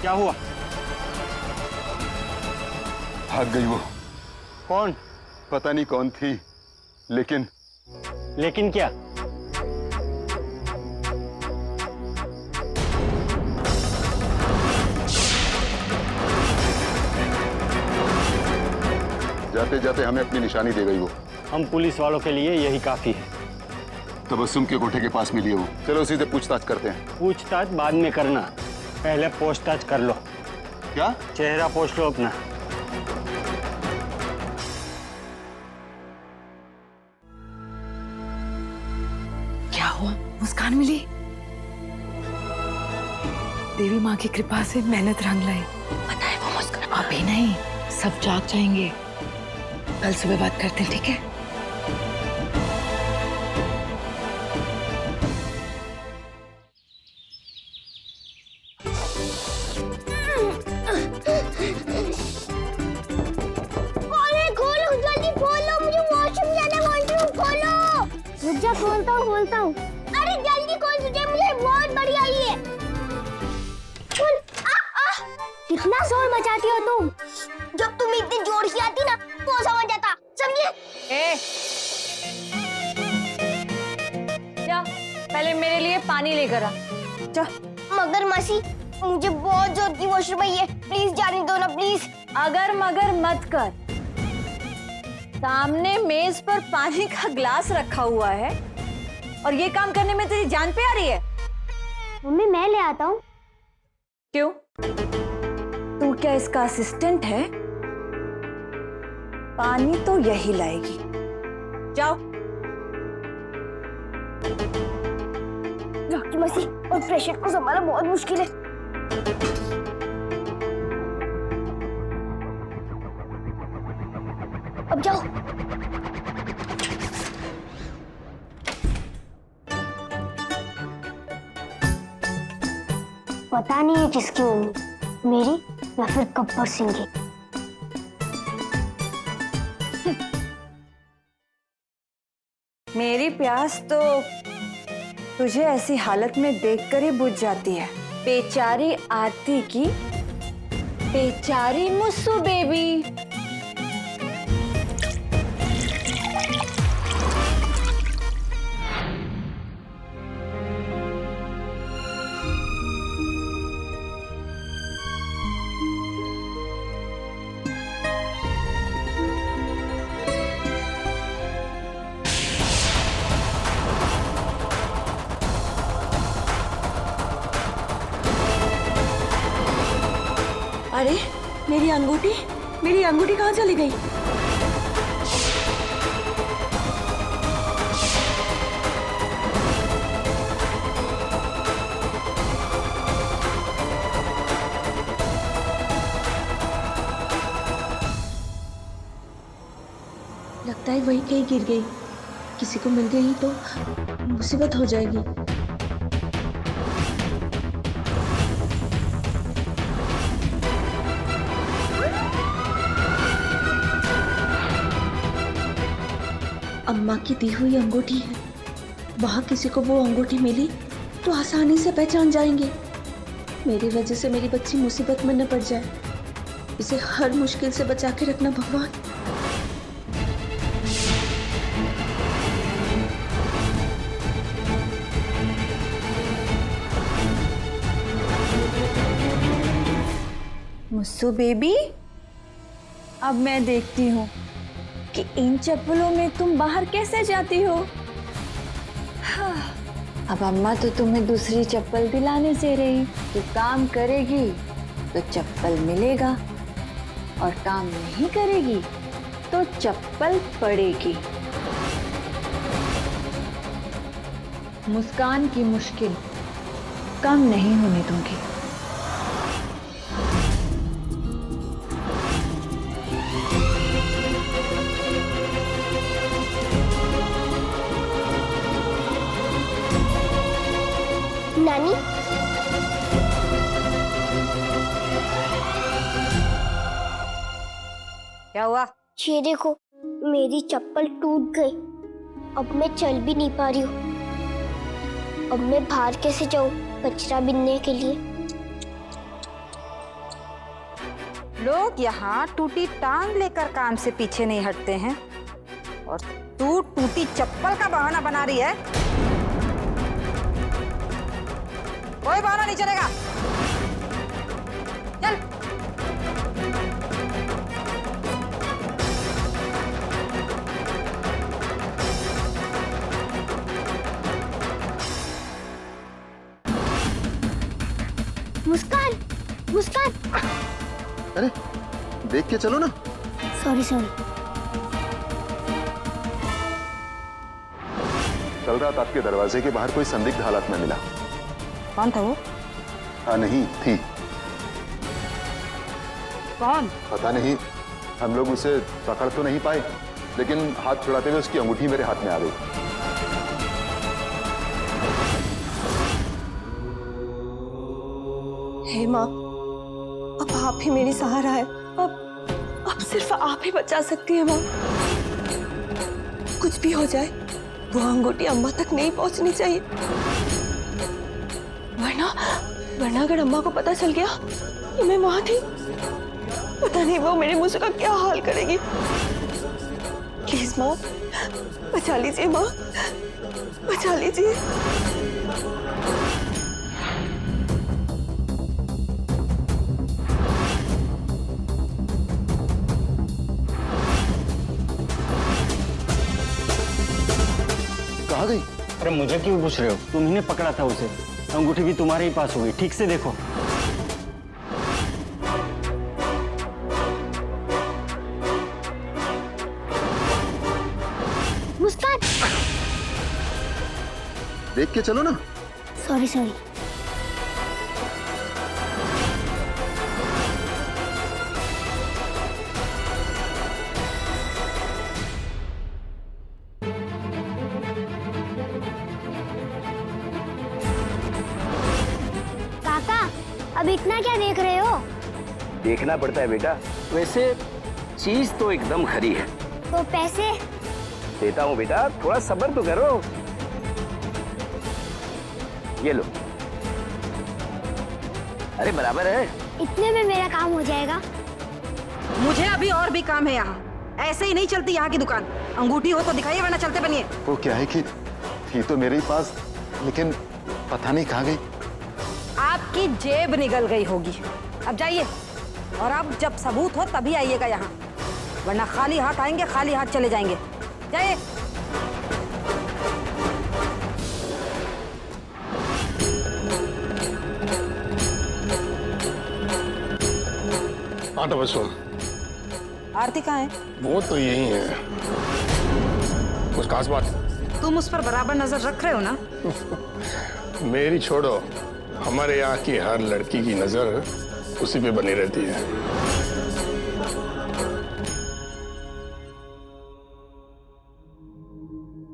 क्या हुआ? भाग गई वो। कौन? पता नहीं कौन थी, लेकिन क्या? जाते जाते हमें अपनी निशानी दे गई वो। हम पुलिस वालों के लिए यही काफी है। तबस्सुम के कोठे के पास मिली है वो। चलो उसी से पूछताछ करते हैं। पूछताछ बाद में करना, पहले पूछताछ कर लो। क्या? चेहरा पोछ लो अपना। क्या हुआ? मुस्कान मिली? देवी माँ की कृपा से मेहनत रंग लाई। पता है वो मुस्कान अभी नहीं, सब जाग जाएंगे। कल सुबह बात करते हैं, ठीक है? खोलता हूँ। अरे जल्दी खोल, तुझे मुझे बहुत बढ़िया है। खोल। कितना शोर मचाती हो तुम? जब तुम इतनी जोर से आती ना तो समझ जाता, समझे? जा पहले मेरे लिए पानी लेकर आ। जा। मगर मासी, मुझे बहुत जोर की वॉशरूम है, प्लीज जाने दो ना प्लीज। अगर मगर मत कर। सामने मेज पर पानी का ग्लास रखा हुआ है और ये काम करने में तेरी जान पे आ रही है। मम्मी मैं ले आता हूँ। क्यों? तू क्या इसका असिस्टेंट है? पानी तो यही लाएगी। जाओ। डॉक्टर मासी, और पेशेंट को संभालना बहुत मुश्किल है। अब जाओ। पता नहीं है किसकी होंगी, मेरी या फिर गब्बर सिंह की। मेरी प्यास तो तुझे ऐसी हालत में देखकर ही बुझ जाती है। बेचारी आरती की बेचारी मुस्सू बेबी। अरे मेरी अंगूठी कहाँ चली गई? लगता है वही कहीं गिर गई। किसी को मिल गई तो मुसीबत हो जाएगी। अम्मा की दी हुई अंगूठी है, वहां किसी को वो अंगूठी मिली तो आसानी से पहचान जाएंगे। मेरी वजह से मेरी बच्ची मुसीबत में न पड़ जाए, इसे हर मुश्किल से बचा के रखना भगवान। मुस्सू बेबी, अब मैं देखती हूँ कि इन चप्पलों में तुम बाहर कैसे जाती हो। हाँ, अब अम्मा तो तुम्हें दूसरी चप्पल दिलाने से रही कि काम करेगी तो चप्पल मिलेगा और काम नहीं करेगी तो चप्पल पड़ेगी। मुस्कान की मुश्किल कम नहीं होने दूंगी। नानी, क्या हुआ? ये देखो, मेरी चप्पल टूट गई। अब मैं चल भी नहीं पा रही हूँ। अब मैं बाहर कैसे जाऊँ कचरा बीनने के लिए? लोग यहाँ टूटी टांग लेकर काम से पीछे नहीं हटते हैं और तू टूटी चप्पल का बहाना बना रही है। कोई बहाना नहीं चलेगा। चल। मुस्कान, मुस्कान। अरे देख के चलो ना। सॉरी। कल रात आपके दरवाजे के बाहर कोई संदिग्ध हालत में मिला। कौन था वो? हाँ नहीं थी। कौन? पता नहीं, हम लोग उसे पकड़ तो नहीं पाए, लेकिन हाथ छुड़ाते हुए उसकी अंगूठी मेरे हाथ में आ गई। हे माँ, अब आप ही मेरी सहारा है। अब सिर्फ आप ही बचा सकती है माँ। कुछ भी हो जाए, वो अंगूठी अम्मा तक नहीं पहुंचनी चाहिए। वरना अगर अम्मा को पता चल गया कि मैं वहां थी, पता नहीं वो मेरे मुझसे का क्या हाल करेगी। प्लीज माँ, बचा लीजिए माँ, बचा लीजिए। कहाँ गई? अरे मुझे क्यों पूछ रहे हो? तुम ही ने पकड़ा था उसे। अंगूठी भी तुम्हारे ही पास होगी, ठीक से देखो। मुस्कान। देख के चलो ना। सॉरी। काका, अब इतना क्या देख रहे हो? देखना पड़ता है बेटा। वैसे चीज तो एकदम खरी है। तो पैसे? देता हूँ बेटा, थोड़ा सब्र तो करो। ये लो। अरे बराबर है। इतने में मेरा काम हो जाएगा। मुझे अभी और भी काम है यहाँ। ऐसे ही नहीं चलती यहाँ की दुकान। अंगूठी हो तो दिखाइए, वरना चलते बनिए। वो क्या है कि थी तो मेरे ही पास, लेकिन पता नहीं कहाँ गई। आपकी जेब निकल गई होगी। अब जाइए, और अब जब सबूत हो तभी आइएगा यहाँ, वरना खाली हाथ आएंगे, खाली हाथ चले जाएंगे। जाइए। हाँ तो बस आरती कहाँ है? वो तो यही है। कुछ खास बात? तुम उस पर बराबर नजर रख रहे हो ना? मेरी छोड़ो, हमारे यहाँ की हर लड़की की नजर उसी पे बनी रहती है।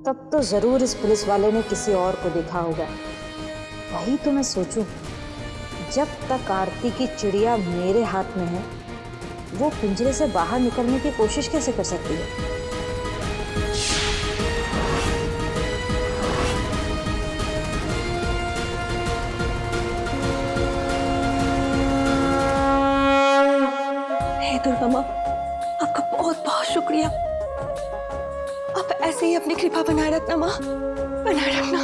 तब तो जरूर इस पुलिस वाले ने किसी और को देखा होगा। वही तो मैं सोचूं, जब तक आरती की चिड़िया मेरे हाथ में है, वो पिंजरे से बाहर निकलने की कोशिश कैसे कर सकती है? हे दुर्गा माँ, आपका बहुत बहुत शुक्रिया। आप ऐसे ही अपनी कृपा बनाए रखना माँ, बनाए रखना।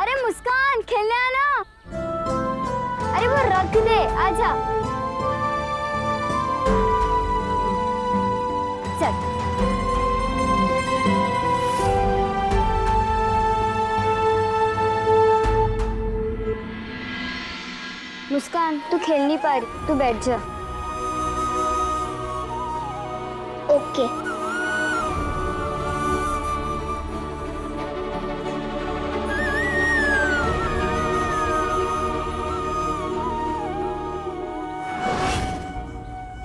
अरे मुस्कान, खेलने आना। अरे वो रख दे, आजा। चल। मुस्कान तू खेल नहीं पा रही, तू बैठ जा। ओके।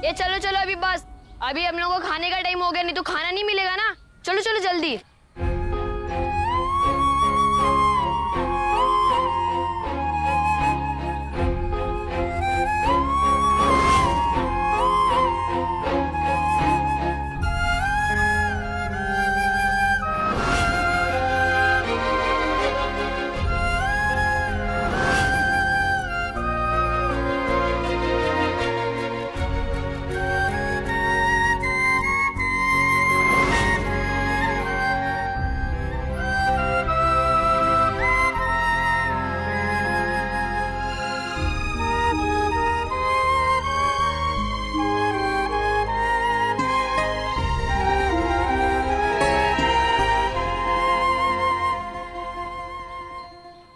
ये चलो चलो अभी बस, अभी हम लोगों को खाने का टाइम हो गया, नहीं तो खाना नहीं मिलेगा ना। चलो चलो जल्दी।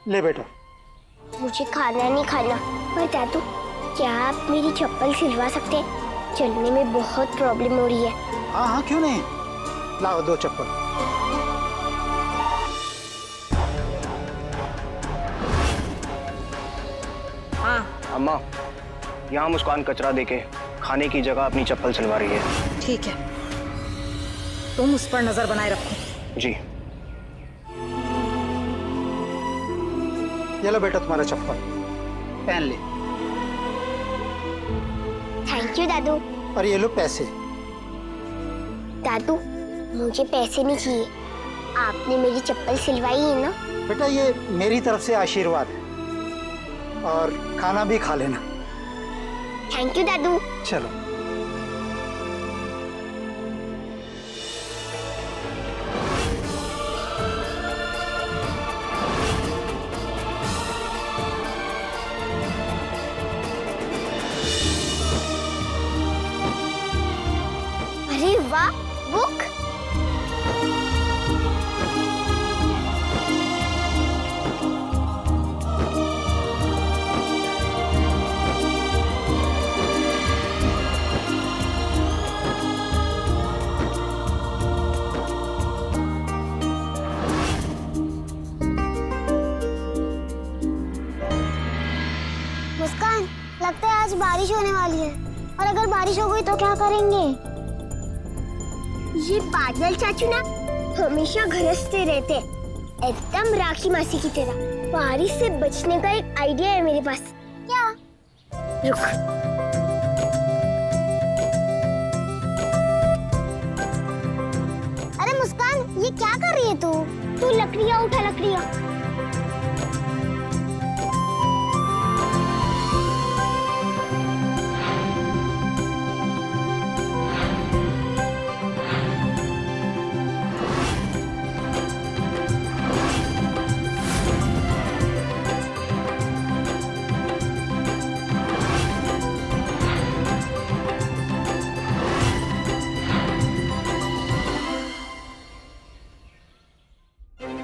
ले बेटा। मुझे खाना नहीं खाना। पर दादू, क्या आप मेरी चप्पल सिलवा सकते हैं? चलने में बहुत प्रॉब्लम हो रही है। हाँ हाँ क्यों नहीं, लाओ 2 चप्पल। हाँ अम्मा, यहाँ मुस्कान कचरा देके खाने की जगह अपनी चप्पल सिलवा रही है। ठीक है, तुम उस पर नजर बनाए रखो। जी। ये लो बेटा तुम्हारा चप्पल, पहन ले। थैंक यू दादू। और ये लो पैसे। दादू, मुझे पैसे नहीं चाहिए, आपने मेरी चप्पल सिलवाई है ना। बेटा ये मेरी तरफ से आशीर्वाद है, और खाना भी खा लेना। थैंक यू दादू। चलो। अरे वाह, बुक। मुस्कान, लगता है आज बारिश होने वाली है, और अगर बारिश हो गई तो क्या करेंगे? ये बादल चाचू ना हमेशा गरजते रहते हैं, एकदम राखी मासी की तरह। बारिश से बचने का एक आइडिया है मेरे पास। क्या? रुक। अरे मुस्कान, ये क्या कर रही है तू? तू लकड़ियाँ उठा, लकड़ियाँ।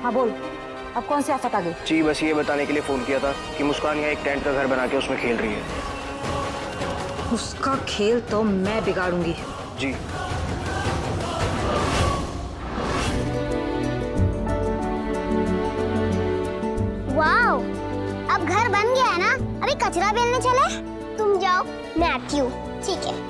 हाँ बोल, अब कौन सी आफत आ गई? जी बस ये बताने के लिए फोन किया था कि मुस्कान यहाँ एक टेंट का घर बना के उसमें खेल रही है। उसका खेल तो मैं बिगाड़ूंगी। जी। वाओ, अब घर बन गया है ना। अरे कचरा बेलने चले? तुम जाओ, मैं आती हूँ। ठीक है।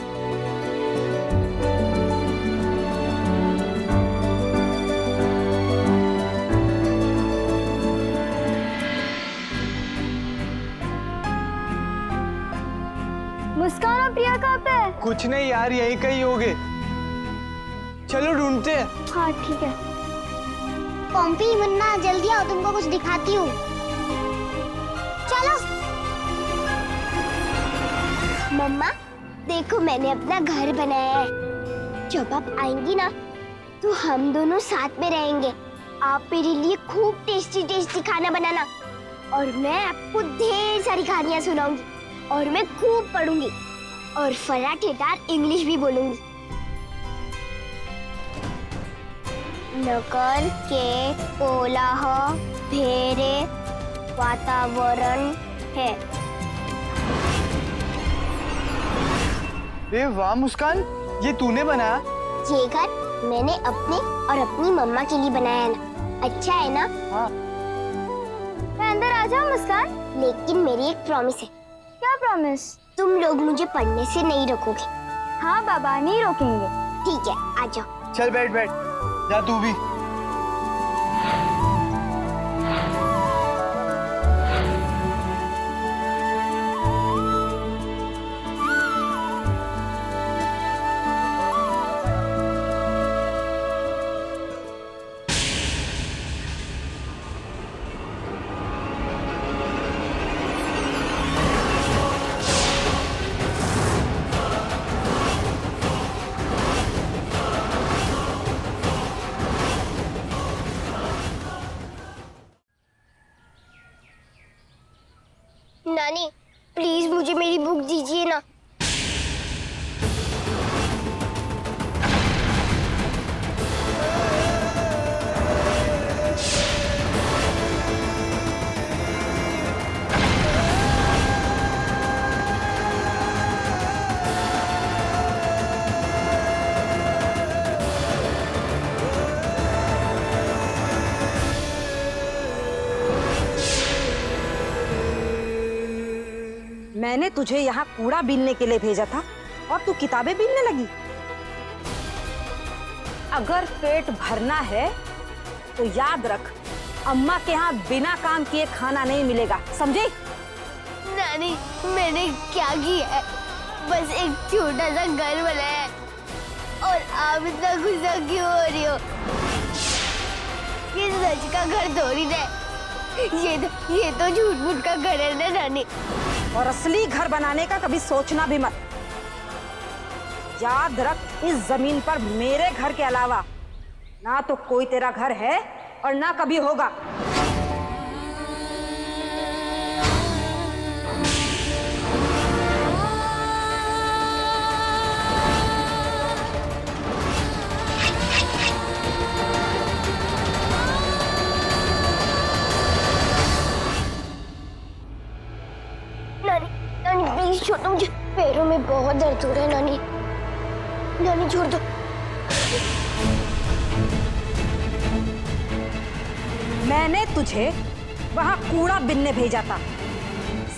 मुस्कान और प्रिया कहाँ पे है? कुछ नहीं यार, यही कहीं होगे। चलो ढूंढते हैं। हाँ ठीक है। पॉम्पी, मुन्ना जल्दी आओ, तुमको कुछ दिखाती हूँ। चलो। मम्मा देखो, मैंने अपना घर बनाया है। जब आप आएंगी ना तो हम दोनों साथ में रहेंगे। आप मेरे लिए खूब टेस्टी टेस्टी खाना बनाना, और मैं आपको ढेर सारी कहानियां सुनाऊंगी, और मैं खूब पढ़ूंगी, और फराटेदार इंग्लिश भी बोलूंगी। नगर के कोलाहल भरे वातावरण है। ए वाह मुस्कान, ये तूने बनाया? ये घर मैंने अपने और अपनी मम्मा के लिए बनाया है ना, अच्छा है ना? हाँ। मैं अंदर आ जाऊं मुस्कान? लेकिन मेरी एक प्रॉमिस है। क्या प्रॉमिस? तुम लोग मुझे पढ़ने से नहीं रोकोगे। हाँ बाबा, नहीं रोकेंगे। ठीक है, आ जाओ। चल बैठ बैठ, जा तू भी। नानी प्लीज मुझे मेरी बुक दीजिए ना। मैंने तुझे यहाँ कूड़ा बीनने के लिए भेजा था और तू किताबें बीनने लगी। अगर पेट भरना है तो याद रख, अम्मा के यहाँ बिना काम किए खाना नहीं मिलेगा, समझी? नानी मैंने क्या किया है? बस एक छोटा सा घर बनाया है और आप इतना गुस्सा क्यों हो रही हो? ये सच का घर थोड़ी है, ये तो झूठ मूठ का घर है ना नानी। और असली घर बनाने का कभी सोचना भी मत। याद रख, इस जमीन पर मेरे घर के अलावा ना तो कोई तेरा घर है और ना कभी होगा। नानी प्लीज छोड़ दो, मुझे पैरों में बहुत दर्द हो रहा है। नानी नानी छोड़ दो। मैंने तुझे वहां कूड़ा बिनने भेजा था,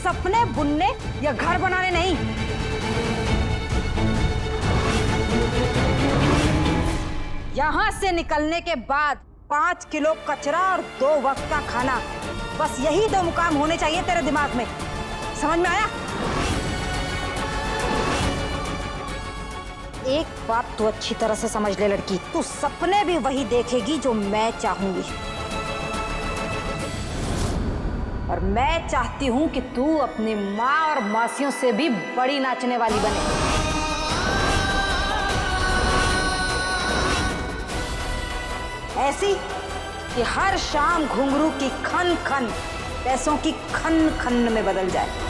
सपने बुनने या घर बनाने नहीं। यहां से निकलने के बाद 5 किलो कचरा और 2 वक्त का खाना, बस यही 2 मुकाम होने चाहिए तेरे दिमाग में। समझ में आया? एक बात तू अच्छी तरह से समझ ले लड़की, तू सपने भी वही देखेगी जो मैं चाहूंगी, और मैं चाहती हूं कि तू अपनी माँ और मासियों से भी बड़ी नाचने वाली बने। ऐसी कि हर शाम घुंघरू की खन खन पैसों की खन खन में बदल जाए।